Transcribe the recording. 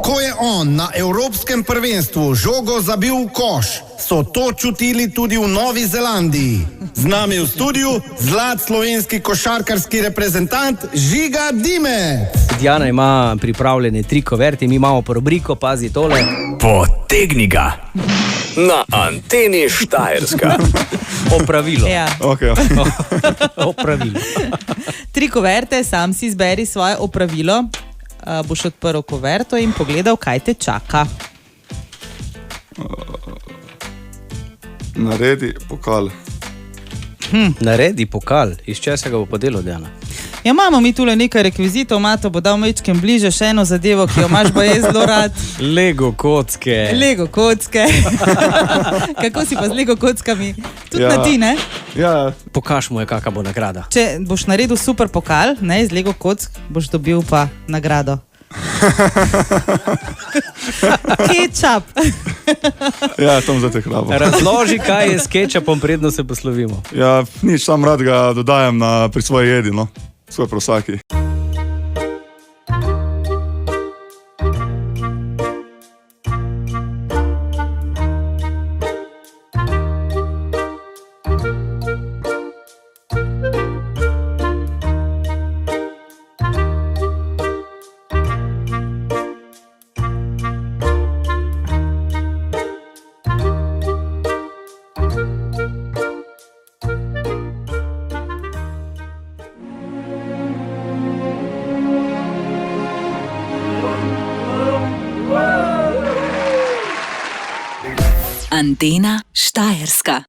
Ko je on na evropskem prvenstvu žogo zabil v koš, so to čutili tudi v Novi Zelandiji. Z nami v studiu zlat slovenski košarkarski reprezentant Žiga Dimec. Diana ima pripravljene 3 koverte, mi imamo po rubriko, pazi tole. Potegni ga na anteni Štajerska. Opravilo. Ja. Okay. Opravilo. 3 koverte, sam si izberi svoje opravilo. Boš odprl koverto in pogledal, kaj te čaka. Naredi pokal. Naredi pokal, iz česa ga bo podelil, Diana? Ja, imamo mi tule nekaj rekvizitov, Mato bo dal mečkem bliže še eno zadevo, ki jo imaš pa jaz zelo rad. Lego kocke. Lego kocke. Kako si pa z Lego kockami? Tudi Ja. na ti, ne? Ja, Pokaž mu je, kakva bo nagrada. Če boš naredil super pokal, ne, iz Lego kock, boš dobil pa nagrado. Kečap. ja, tam za te hrabo. Razloži, kaj je s kečapom, predno se poslovimo. Ja, nič, sam rad ga dodajam pri svoji jedi, no. Svoj prosaki. Antena Štajerska.